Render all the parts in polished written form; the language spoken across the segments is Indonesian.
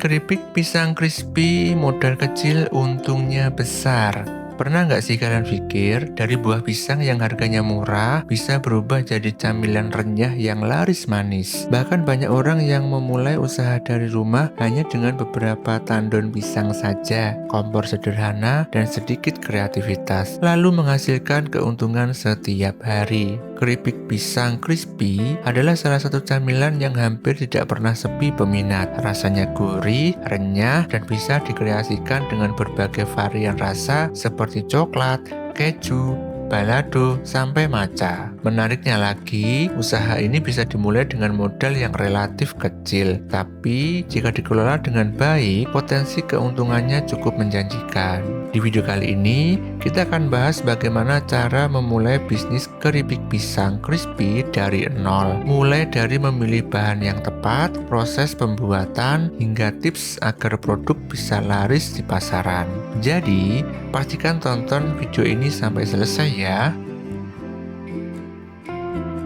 Keripik pisang crispy modal kecil untungnya besar. Pernah nggak sih kalian pikir dari buah pisang yang harganya murah bisa berubah jadi camilan renyah yang laris manis? Bahkan banyak orang yang memulai usaha dari rumah hanya dengan beberapa tandon pisang saja, kompor sederhana, dan sedikit kreativitas, lalu menghasilkan keuntungan setiap hari. Keripik pisang crispy adalah salah satu camilan yang hampir tidak pernah sepi peminat. Rasanya gurih, renyah, dan bisa dikreasikan dengan berbagai varian rasa seperti coklat, keju, balado, sampai matcha. Menariknya lagi, usaha ini bisa dimulai dengan modal yang relatif kecil, tapi jika dikelola dengan baik, potensi keuntungannya cukup menjanjikan. Di video kali ini, kita akan bahas bagaimana cara memulai bisnis keripik pisang crispy dari nol. Mulai dari memilih bahan yang tepat, proses pembuatan, hingga tips agar produk bisa laris di pasaran. Jadi, pastikan tonton video ini sampai selesai ya.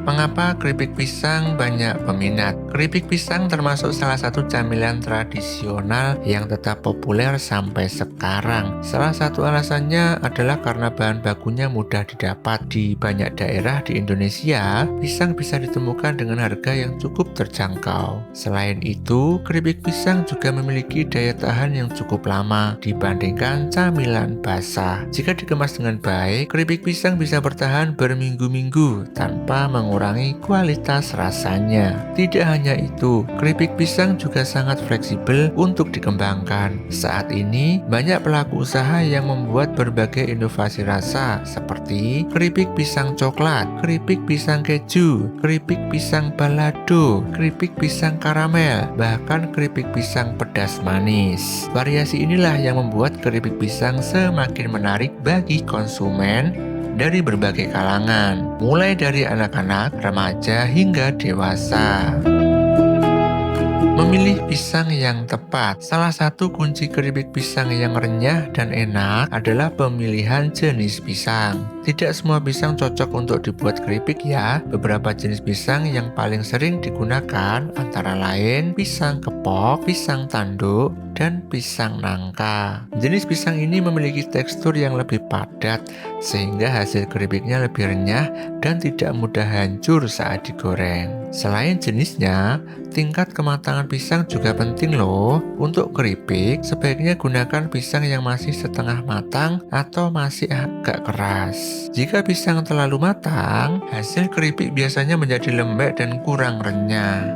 Mengapa keripik pisang banyak peminat? Keripik pisang termasuk salah satu camilan tradisional yang tetap populer sampai sekarang. Salah satu alasannya adalah karena bahan bakunya mudah didapat. Di banyak daerah di Indonesia, pisang bisa ditemukan dengan harga yang cukup terjangkau. Selain itu, keripik pisang juga memiliki daya tahan yang cukup lama dibandingkan camilan basah. Jika dikemas dengan baik, keripik pisang bisa bertahan berminggu-minggu tanpa mengurangi kualitas rasanya. Tidak hanya itu, keripik pisang juga sangat fleksibel untuk dikembangkan. Saat ini, banyak pelaku usaha yang membuat berbagai inovasi rasa seperti keripik pisang coklat, keripik pisang keju, keripik pisang balado, keripik pisang karamel, bahkan keripik pisang pedas manis. Variasi inilah yang membuat keripik pisang semakin menarik bagi konsumen dari berbagai kalangan, mulai dari anak-anak, remaja, hingga dewasa. Memilih pisang yang tepat. Salah satu kunci keripik pisang yang renyah dan enak adalah pemilihan jenis pisang. Tidak semua pisang cocok untuk dibuat keripik ya. Beberapa jenis pisang yang paling sering digunakan antara lain pisang kepok, pisang tanduk, dan pisang nangka. Jenis pisang ini memiliki tekstur yang lebih padat sehingga hasil keripiknya lebih renyah dan tidak mudah hancur saat digoreng. Selain jenisnya, tingkat kematangan pisang juga penting loh. Untuk keripik, sebaiknya gunakan pisang yang masih setengah matang atau masih agak keras. Jika pisang terlalu matang, hasil keripik biasanya menjadi lembek dan kurang renyah.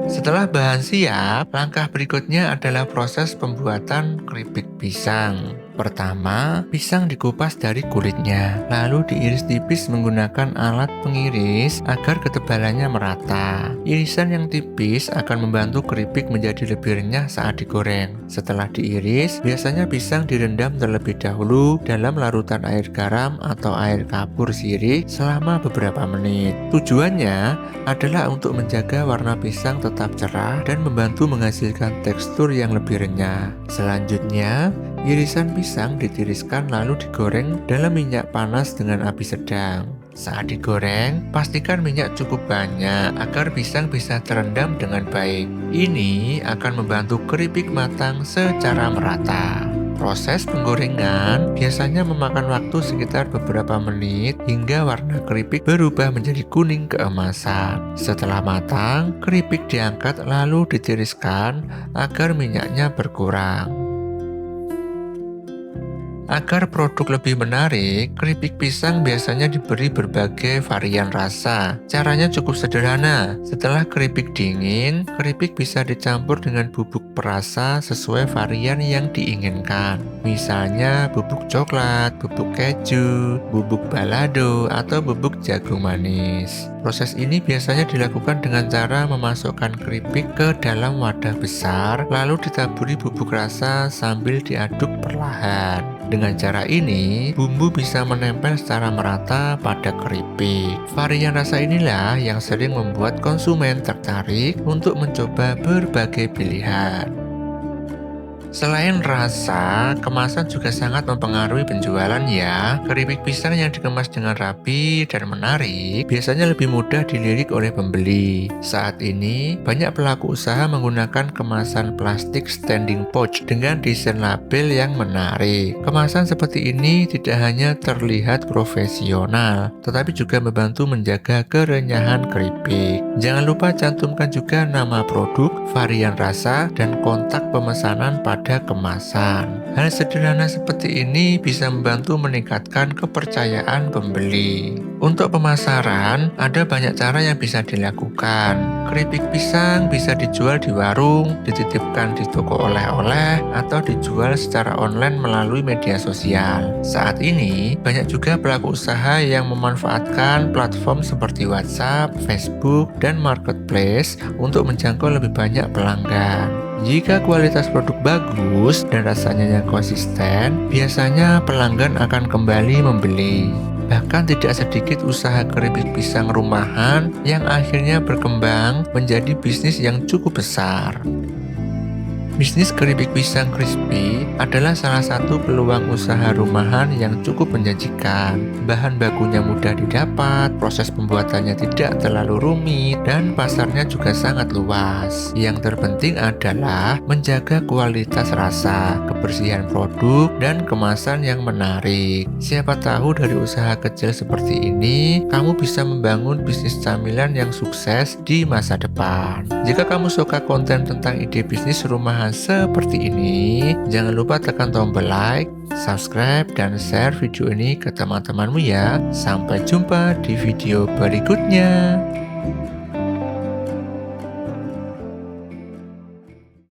Setelah bahan siap, langkah berikutnya adalah proses pembuatan keripik pisang. Pertama, pisang dikupas dari kulitnya, lalu diiris tipis menggunakan alat pengiris agar ketebalannya merata. Irisan yang tipis akan membantu keripik menjadi lebih renyah saat digoreng. Setelah diiris, biasanya pisang direndam terlebih dahulu dalam larutan air garam atau air kapur sirih selama beberapa menit. Tujuannya adalah untuk menjaga warna pisang tetap cerah dan membantu menghasilkan tekstur yang lebih renyah. Selanjutnya, irisan pisang ditiriskan lalu digoreng dalam minyak panas dengan api sedang. Saat digoreng, pastikan minyak cukup banyak agar pisang bisa terendam dengan baik. Ini akan membantu keripik matang secara merata. Proses penggorengan biasanya memakan waktu sekitar beberapa menit hingga warna keripik berubah menjadi kuning keemasan. Setelah matang, keripik diangkat lalu ditiriskan agar minyaknya berkurang. Agar produk lebih menarik, keripik pisang biasanya diberi berbagai varian rasa. Caranya cukup sederhana. Setelah keripik dingin, keripik bisa dicampur dengan bubuk perasa sesuai varian yang diinginkan. Misalnya bubuk coklat, bubuk keju, bubuk balado, atau bubuk jagung manis. Proses ini biasanya dilakukan dengan cara memasukkan keripik ke dalam wadah besar, lalu ditaburi bubuk rasa sambil diaduk perlahan. Dengan cara ini, bumbu bisa menempel secara merata pada keripik. Varian rasa inilah yang sering membuat konsumen tertarik untuk mencoba berbagai pilihan. Selain rasa, kemasan juga sangat mempengaruhi penjualan ya. Keripik pisang yang dikemas dengan rapi dan menarik biasanya lebih mudah dilirik oleh pembeli. Saat ini, banyak pelaku usaha menggunakan kemasan plastik standing pouch dengan desain label yang menarik. Kemasan seperti ini tidak hanya terlihat profesional, tetapi juga membantu menjaga kerenyahan keripik. Jangan lupa cantumkan juga nama produk, varian rasa, dan kontak pemesanan pada kemasan. Hal sederhana seperti ini bisa membantu meningkatkan kepercayaan pembeli. Untuk pemasaran, ada banyak cara yang bisa dilakukan. Keripik pisang bisa dijual di warung, dititipkan di toko oleh-oleh, atau dijual secara online melalui media sosial. Saat ini, banyak juga pelaku usaha yang memanfaatkan platform seperti WhatsApp, Facebook, dan Marketplace untuk menjangkau lebih banyak pelanggan. Jika kualitas produk bagus dan rasanya yang konsisten, biasanya pelanggan akan kembali membeli. Bahkan tidak sedikit usaha keripik pisang rumahan yang akhirnya berkembang menjadi bisnis yang cukup besar. Bisnis keripik pisang crispy adalah salah satu peluang usaha rumahan yang cukup menjanjikan. Bahan bakunya mudah didapat, proses pembuatannya tidak terlalu rumit, dan pasarnya juga sangat luas. Yang terpenting adalah menjaga kualitas rasa, kebersihan produk, dan kemasan yang menarik. Siapa tahu dari usaha kecil seperti ini, kamu bisa membangun bisnis camilan yang sukses di masa depan. Jika kamu suka konten tentang ide bisnis rumahan seperti ini, jangan lupa tekan tombol like, subscribe, dan share video ini ke teman-temanmu ya. Sampai jumpa di video berikutnya.